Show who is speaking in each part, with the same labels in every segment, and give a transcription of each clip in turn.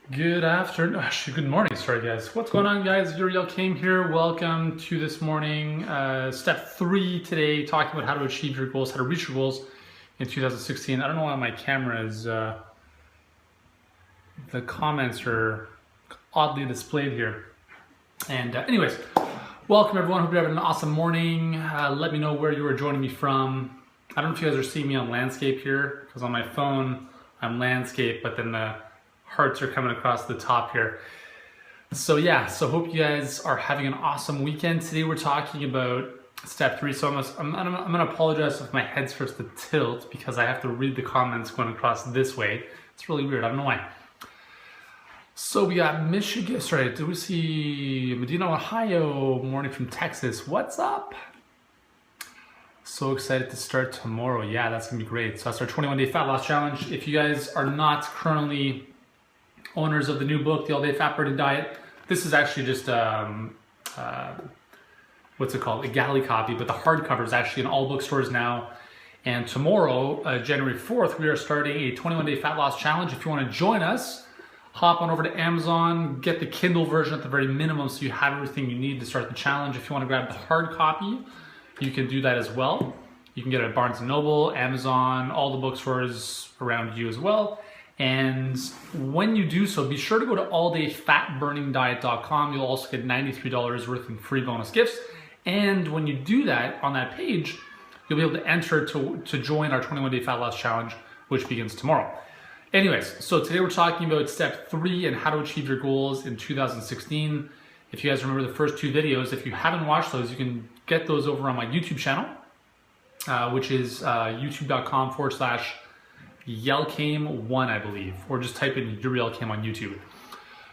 Speaker 1: Good afternoon, actually good morning, sorry guys. What's going on guys? Yuri Elkaim here. Welcome to this morning. Step 3 today, talking about how to achieve your goals, how to reach your goals in 2016. I don't know why my camera is, the comments are oddly displayed here. And anyways, welcome everyone. Hope you're having an awesome morning. Let me know where you are joining me from. I don't know if you guys are seeing me on landscape here, because on my phone I'm landscape, but then the hearts are coming across the top here. So yeah, so hope you guys are having an awesome weekend. Today we're talking about step 3. So I'm gonna apologize if my head starts to tilt because I have to read the comments going across this way. It's really weird, I don't know why. So we got Michigan, sorry, do we see Medina, Ohio, morning from Texas. What's up? So excited to start tomorrow. Yeah, that's gonna be great. So that's our 21-day fat loss challenge. If you guys are not currently owners of the new book, The All Day Fat Burning Diet, this is actually just what's it called, a galley copy, but the hardcover is actually in all bookstores now. And tomorrow, January 4th, we are starting a 21-day fat loss challenge. If you want to join us, hop on over to Amazon, get the Kindle version at the very minimum so you have everything you need to start the challenge. If you want to grab the hard copy, you can do that as well. You can get it at Barnes & Noble, Amazon, all the bookstores around you as well. And when you do so, be sure to go to alldayfatburningdiet.com. You'll also get $93 worth in free bonus gifts. And when you do that, on that page, you'll be able to enter to join our 21-day fat loss challenge, which begins tomorrow. Anyways, so today we're talking about step 3 and how to achieve your goals in 2016. If you guys remember the first 2 videos, if you haven't watched those, you can get those over on my YouTube channel, which is youtube.com/Yelkaim1, I believe, or just type in Yuri Elkaim on YouTube.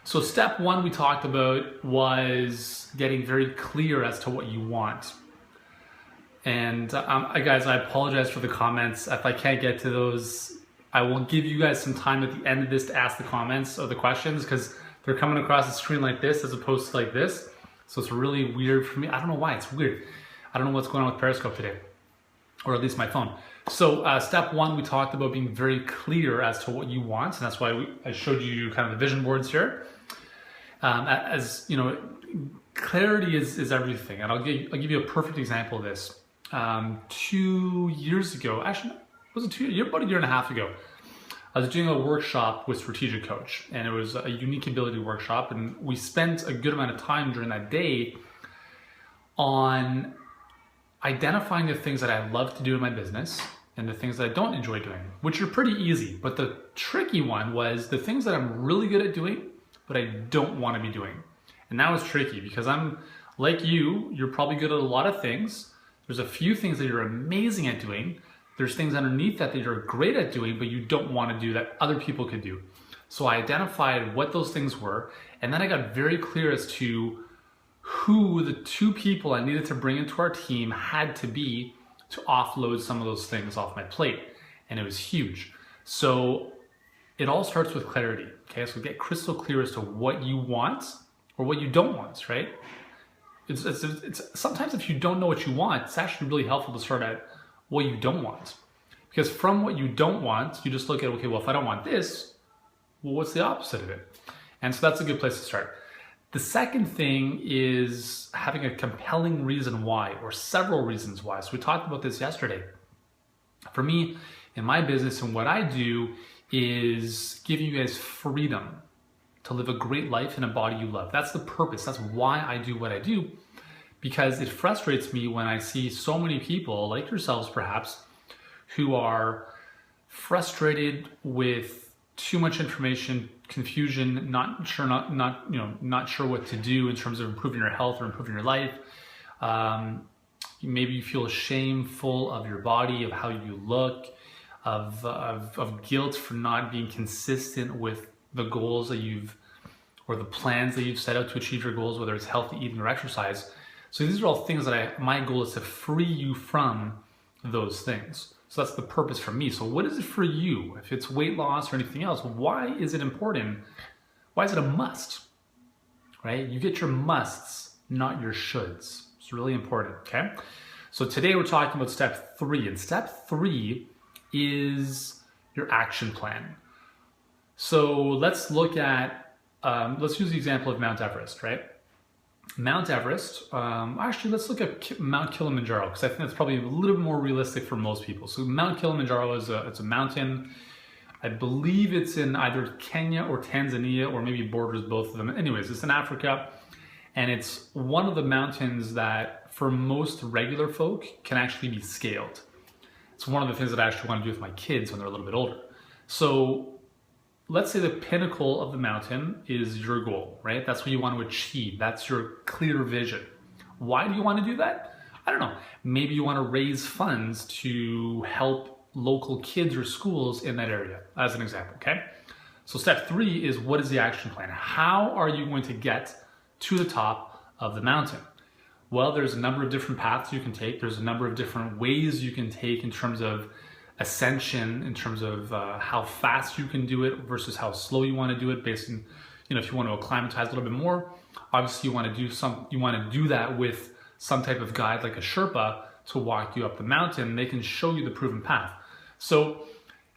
Speaker 1: So step 1 we talked about was getting very clear as to what you want. And guys, I apologize for the comments. If I can't get to those, I will give you guys some time at the end of this to ask the comments or the questions, because they're coming across the screen like this as opposed to like this. So it's really weird for me. I don't know why, it's weird. I don't know what's going on with Periscope today, or at least my phone. So step 1, we talked about being very clear as to what you want, and that's why I showed you kind of the vision boards here. As you know, clarity is everything, and I'll give you a perfect example of this. 2 years ago, actually, was it 2 years? About a year and a half ago, I was doing a workshop with Strategic Coach, and it was a unique ability workshop, and we spent a good amount of time during that day on identifying the things that I love to do in my business and the things that I don't enjoy doing, which are pretty easy. But the tricky one was the things that I'm really good at doing, but I don't want to be doing. And that was tricky because I'm like you're probably good at a lot of things. There's a few things that you're amazing at doing. There's things underneath that you're great at doing, but you don't want to do that other people could do. So I identified what those things were, and then I got very clear as to who the 2 people I needed to bring into our team had to be to offload some of those things off my plate. And it was huge. So it all starts with clarity. Okay, so get crystal clear as to what you want or what you don't want, right? It's sometimes if you don't know what you want, it's actually really helpful to start at what you don't want. Because from what you don't want, you just look at, okay, well, if I don't want this, well, what's the opposite of it? And so that's a good place to start. The second thing is having a compelling reason why, or several reasons why. So we talked about this yesterday. For me, in my business and what I do is giving you guys freedom to live a great life in a body you love. That's the purpose. That's why I do what I do, because it frustrates me when I see so many people, like yourselves perhaps, who are frustrated with too much information, confusion, not sure what to do in terms of improving your health or improving your life. Maybe you feel shameful of your body, of how you look, of guilt for not being consistent with the goals that or the plans that you've set out to achieve your goals, whether it's healthy eating or exercise. So these are all things that my goal is to free you from those things. So that's the purpose for me. So what is it for you? If it's weight loss or anything else, why is it important? Why is it a must? Right? You get your musts, not your shoulds. It's really important, okay? So today we're talking about step 3. And step 3 is your action plan. So let's look at let's use the example of Mount Everest, right? Mount Everest, actually let's look at Mount Kilimanjaro, because I think that's probably a little bit more realistic for most people. So Mount Kilimanjaro it's a mountain. I believe it's in either Kenya or Tanzania, or maybe borders both of them. Anyways, it's in Africa, and it's one of the mountains that for most regular folk can actually be scaled. It's one of the things that I actually want to do with my kids when they're a little bit older. So let's say the pinnacle of the mountain is your goal, right? That's what you want to achieve. That's your clear vision. Why do you want to do that? I don't know. Maybe you want to raise funds to help local kids or schools in that area, as an example, okay? So step 3 is, what is the action plan? How are you going to get to the top of the mountain? Well, there's a number of different paths you can take. There's a number of different ways you can take in terms of ascension, in terms of how fast you can do it versus how slow you want to do it, based on, if you want to acclimatize a little bit more. Obviously, you want to do that with some type of guide like a Sherpa to walk you up the mountain. They can show you the proven path. So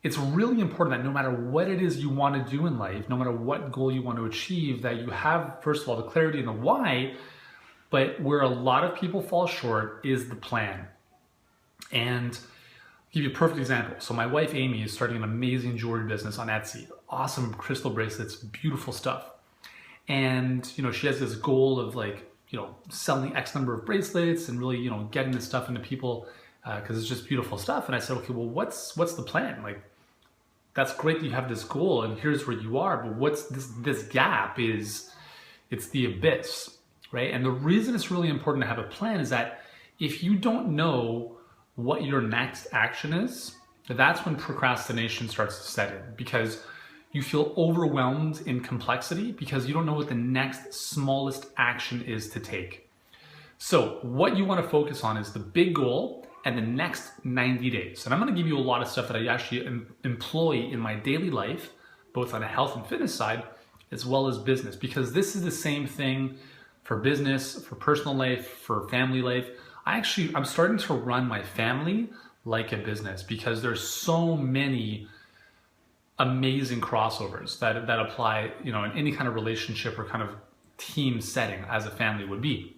Speaker 1: it's really important that no matter what it is you want to do in life, no matter what goal you want to achieve, that you have, first of all, the clarity and the why. But where a lot of people fall short is the plan. And I'll give you a perfect example. So my wife, Amy, is starting an amazing jewelry business on Etsy. Awesome crystal bracelets, beautiful stuff. And, she has this goal of selling X number of bracelets and really, getting this stuff into people because it's just beautiful stuff. And I said, okay, well, what's the plan? That's great that you have this goal and here's where you are, but what's this gap is, it's the abyss. Right? And the reason it's really important to have a plan is that if you don't know what your next action is, that's when procrastination starts to set in, because you feel overwhelmed in complexity because you don't know what the next smallest action is to take. So what you want to focus on is the big goal and the next 90 days. And I'm going to give you a lot of stuff that I actually employ in my daily life, both on a health and fitness side, as well as business, because this is the same thing for business, for personal life, for family life. I'm starting to run my family like a business because there's so many amazing crossovers that apply, in any kind of relationship or kind of team setting as a family would be.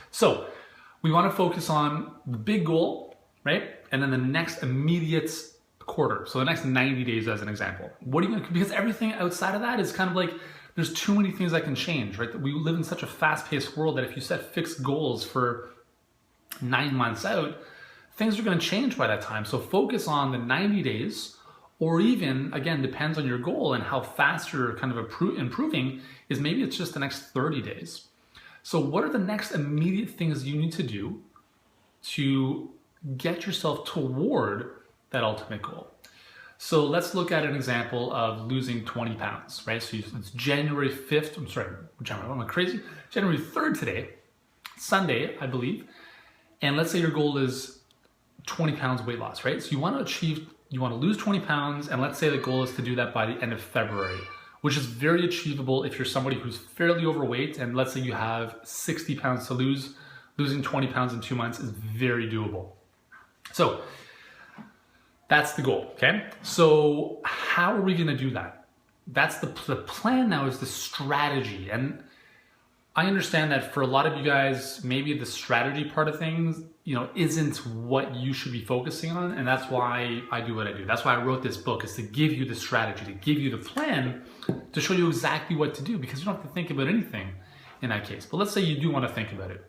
Speaker 1: So we want to focus on the big goal, right? And then the next immediate quarter. So the next 90 days as an example. Because everything outside of that is kind of there's too many things that can change, right? We live in such a fast-paced world that if you set fixed goals for 9 months out, things are going to change by that time. So focus on the 90 days, or even, again, depends on your goal and how fast you're kind of improving, is maybe it's just the next 30 days. So what are the next immediate things you need to do to get yourself toward that ultimate goal? So let's look at an example of losing 20 pounds, right? So it's January 5th, I'm crazy? January 3rd today, Sunday, I believe. And let's say your goal is 20 pounds weight loss, right? So you want to lose 20 pounds, and let's say the goal is to do that by the end of February, which is very achievable if you're somebody who's fairly overweight, and let's say you have 60 pounds to lose. Losing 20 pounds in 2 months is very doable. So that's the goal, okay? So how are we gonna do that? That's the plan now, is the strategy. And I understand that for a lot of you guys, maybe the strategy part of things, isn't what you should be focusing on. And that's why I do what I do. That's why I wrote this book, is to give you the strategy, to give you the plan, to show you exactly what to do, because you don't have to think about anything in that case. But let's say you do want to think about it.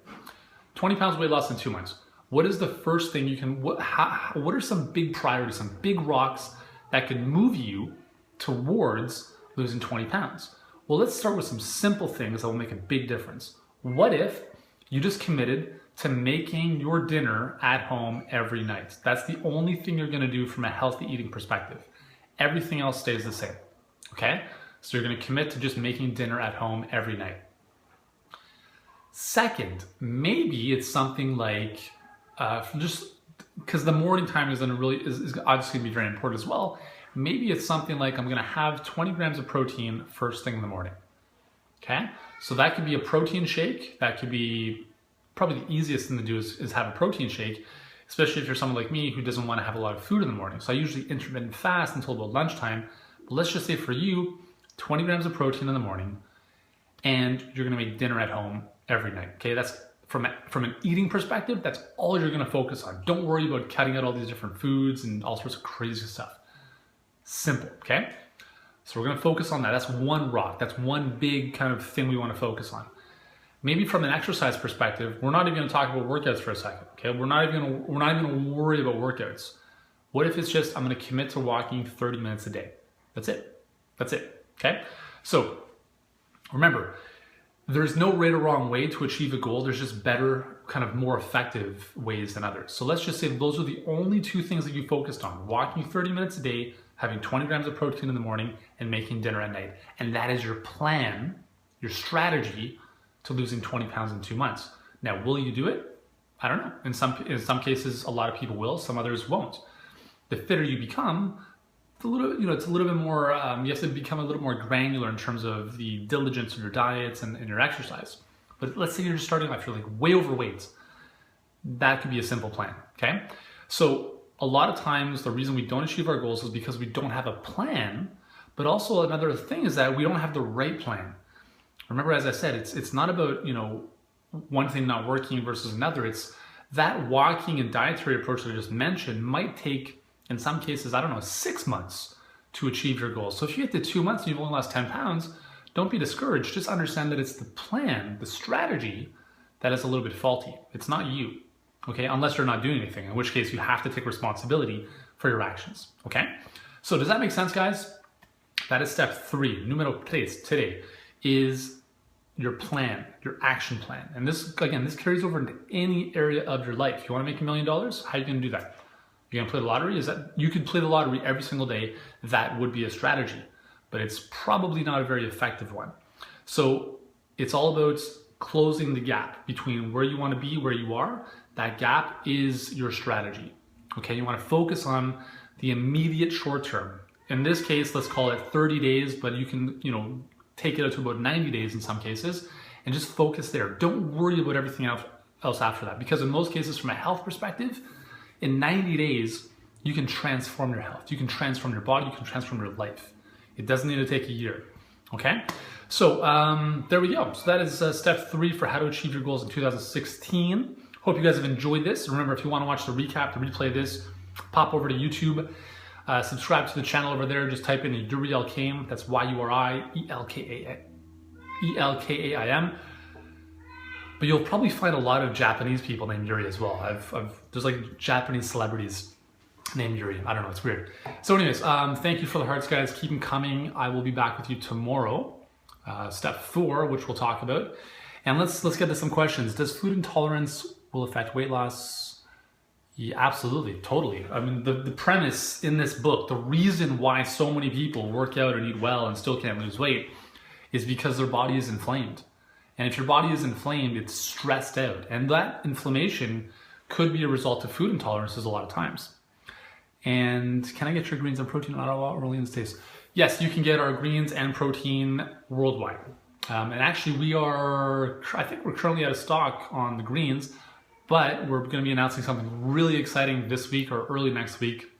Speaker 1: 20 pounds weight loss in 2 months. What is the first thing you can, what are some big priorities, some big rocks that could move you towards losing 20 pounds? Well, let's start with some simple things that will make a big difference. What if you just committed to making your dinner at home every night? That's the only thing you're gonna do from a healthy eating perspective. Everything else stays the same, okay? So you're gonna commit to just making dinner at home every night. Second, maybe it's something like, just because the morning time is obviously gonna be very important as well. Maybe it's something like, I'm gonna have 20 grams of protein first thing in the morning, okay? So that could be a protein shake. That could be, probably the easiest thing to do is have a protein shake, especially if you're someone like me who doesn't wanna have a lot of food in the morning. So I usually intermittent fast until about lunchtime. But let's just say for you, 20 grams of protein in the morning, and you're gonna make dinner at home every night, okay? That's from an eating perspective, that's all you're gonna focus on. Don't worry about cutting out all these different foods and all sorts of crazy stuff. Simple, okay? So we're gonna focus on that. That's one rock. That's one big kind of thing we wanna focus on. Maybe from an exercise perspective, we're not even gonna talk about workouts for a second, okay? We're not even gonna worry about workouts. What if it's just, I'm gonna commit to walking 30 minutes a day? That's it, okay? So remember, there's no right or wrong way to achieve a goal. There's just better, kind of more effective ways than others. So let's just say those are the only two things that you focused on: walking 30 minutes a day, having 20 grams of protein in the morning, and making dinner at night. And that is your plan, your strategy to losing 20 pounds in 2 months. Now, will you do it? I don't know. In some cases, a lot of people will, some others won't. The fitter you become, it's a little bit more, you have to become a little more granular in terms of the diligence of your diets and your exercise. But let's say you're just starting off, you're like way overweight. That could be a simple plan, okay? So a lot of times the reason we don't achieve our goals is because we don't have a plan, but also another thing is that we don't have the right plan. Remember, as I said, it's not about, one thing not working versus another. It's that walking and dietary approach that I just mentioned might take, in some cases, 6 months to achieve your goals. So if you get to 2 months and you've only lost 10 pounds, don't be discouraged. Just understand that it's the plan, the strategy that is a little bit faulty. It's not you, okay? Unless you're not doing anything, in which case you have to take responsibility for your actions, okay? So does that make sense, guys? That is step 3. Numero 3 today is your plan, your action plan. And this, again, this carries over into any area of your life. You wanna make $1 million? How are you gonna do that? You're gonna play the lottery? You could play the lottery every single day. That would be a strategy, but it's probably not a very effective one. So it's all about closing the gap between where you wanna be, where you are. That gap is your strategy, okay? You wanna focus on the immediate short term. In this case, let's call it 30 days, but you can, take it out to about 90 days in some cases, and just focus there. Don't worry about everything else after that, because in most cases, from a health perspective, in 90 days, you can transform your health. You can transform your body, you can transform your life. It doesn't need to take a year, okay? So there we go. So that is step 3 for how to achieve your goals in 2016. Hope you guys have enjoyed this. Remember, if you wanna watch the recap, the replay of this, pop over to YouTube. Subscribe to the channel over there. Just type in Yuri Elkaim. That's YURI-ELKAIM. But you'll probably find a lot of Japanese people named Yuri as well. There's like Japanese celebrities named Yuri. I don't know. It's weird. So anyways, thank you for the hearts, guys. Keep them coming. I will be back with you tomorrow. Step 4, which we'll talk about. And let's get to some questions. Does food intolerance will affect weight loss? Yeah, absolutely, totally. I mean, the premise in this book, the reason why so many people work out and eat well and still can't lose weight is because their body is inflamed. And if your body is inflamed, it's stressed out. And that inflammation could be a result of food intolerances a lot of times. And can I get your greens and protein out of Orleans Taste? Yes, you can get our greens and protein worldwide. And actually I think we're currently out of stock on the greens, but we're going to be announcing something really exciting this week or early next week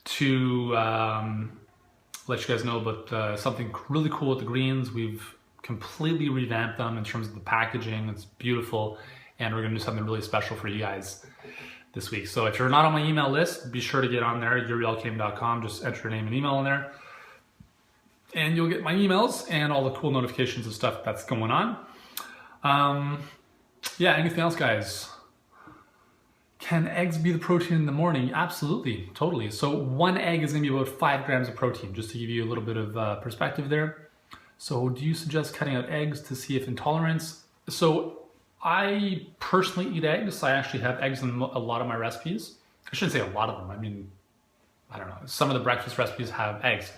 Speaker 1: to let you guys know about something really cool with the greens. We've completely revamped them in terms of the packaging. It's beautiful, and we're going to do something really special for you guys this week. So if you're not on my email list, be sure to get on there, yurielkaim.com. Just enter your name and email in there, and you'll get my emails and all the cool notifications of stuff that's going on. Yeah, anything else, guys? Can eggs be the protein in the morning? Absolutely, totally. So 1 egg is gonna be about 5 grams of protein, just to give you a little bit of perspective there. So do you suggest cutting out eggs to see if intolerance? So I personally eat eggs. I actually have eggs in a lot of my recipes. I shouldn't say a lot of them. I mean, I don't know. Some of the breakfast recipes have eggs.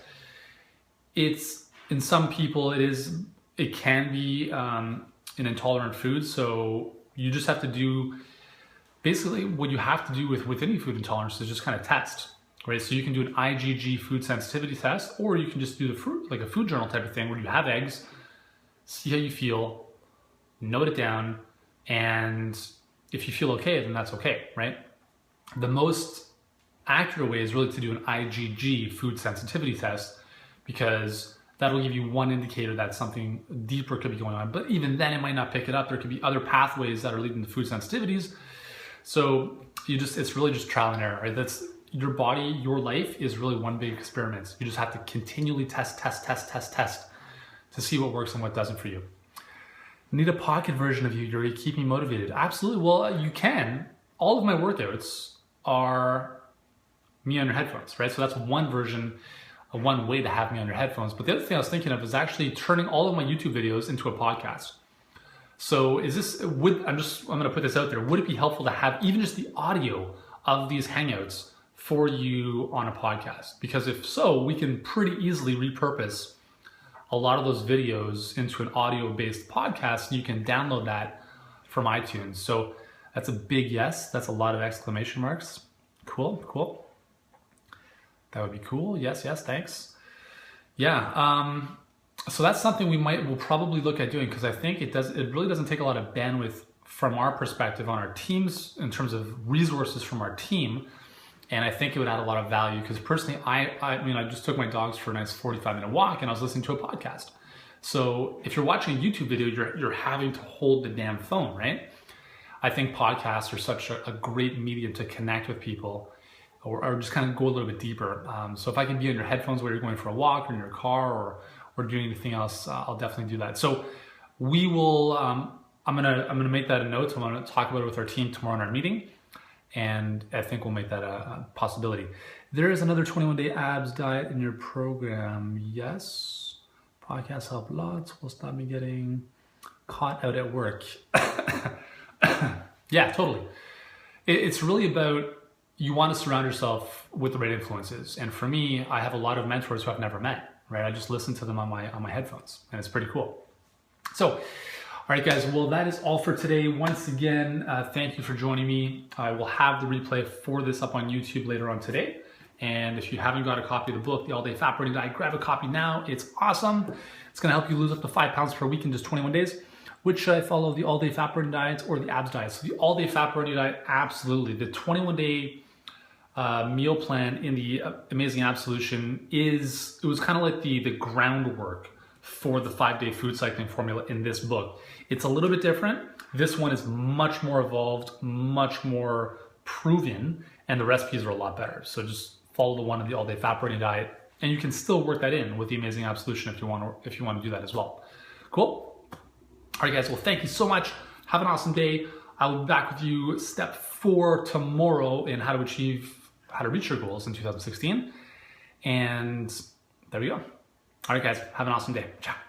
Speaker 1: In some people, it can be an intolerant food. So you just have to do, basically what you have to do with any food intolerance is just kind of test, right? So you can do an IgG food sensitivity test, or you can just do like a food journal type of thing where you have eggs, see how you feel, note it down, and if you feel okay, then that's okay, right? The most accurate way is really to do an IgG food sensitivity test, because that'll give you one indicator that something deeper could be going on. But even then, it might not pick it up. There could be other pathways that are leading to food sensitivities. So it's really just trial and error, right? That's your body, your life is really one big experiment. You just have to continually test to see what works and what doesn't for you. Need a pocket version of you, Yuri, keep me motivated. Absolutely, well, you can. All of my workouts are me on your headphones, right? So that's one version, one way to have me on your headphones. But the other thing I was thinking of is actually turning all of my YouTube videos into a podcast. So I'm gonna put this out there. Would it be helpful to have even just the audio of these hangouts for you on a podcast? Because if so, we can pretty easily repurpose a lot of those videos into an audio-based podcast. You can download that from iTunes. So that's a big yes. That's a lot of exclamation marks. Cool. That would be cool. Yes, thanks. Yeah, so that's something we'll probably look at doing, because I think it really doesn't take a lot of bandwidth from our perspective on our teams in terms of resources from our team. And I think it would add a lot of value, because personally, I just took my dogs for a nice 45-minute walk and I was listening to a podcast. So if you're watching a YouTube video, you're having to hold the damn phone, right? I think podcasts are such a great medium to connect with people, or just kind of go a little bit deeper. So if I can be on your headphones while you're going for a walk, or in your car, or doing anything else, I'll definitely do that. So we will, I'm gonna make that a note. I'm gonna talk about it with our team tomorrow in our meeting. And I think we'll make that a possibility. There is another 21-day abs diet in your program. Yes. Podcasts help lots. Will stop me getting caught out at work. Yeah, totally. It's really about, you want to surround yourself with the right influences. And for me, I have a lot of mentors who I've never met, right? I just listen to them on my headphones, and it's pretty cool. So, all right, guys, well, that is all for today. Once again, thank you for joining me. I will have the replay for this up on YouTube later on today. And if you haven't got a copy of the book, The All Day Fat Burning Diet, grab a copy now. It's awesome. It's gonna help you lose up to 5 pounds per week in just 21 days. Which should I follow, the All Day Fat Burning Diet or the abs diet? So the All Day Fat Burning Diet, absolutely. The 21-day meal plan in the Amazing Abs Solution it was kind of like the groundwork for the 5-day food cycling formula in this book. It's a little bit different. This one is much more evolved, much more proven, and the recipes are a lot better. So just follow the one of the All Day Fat Burning Diet, and you can still work that in with the Amazing Abs Solution if you want to do that as well. Cool. All right, guys. Well, thank you so much. Have an awesome day. I will be back with you step 4 tomorrow in how to reach your goals in 2016. And there we go. All right, guys. Have an awesome day. Ciao.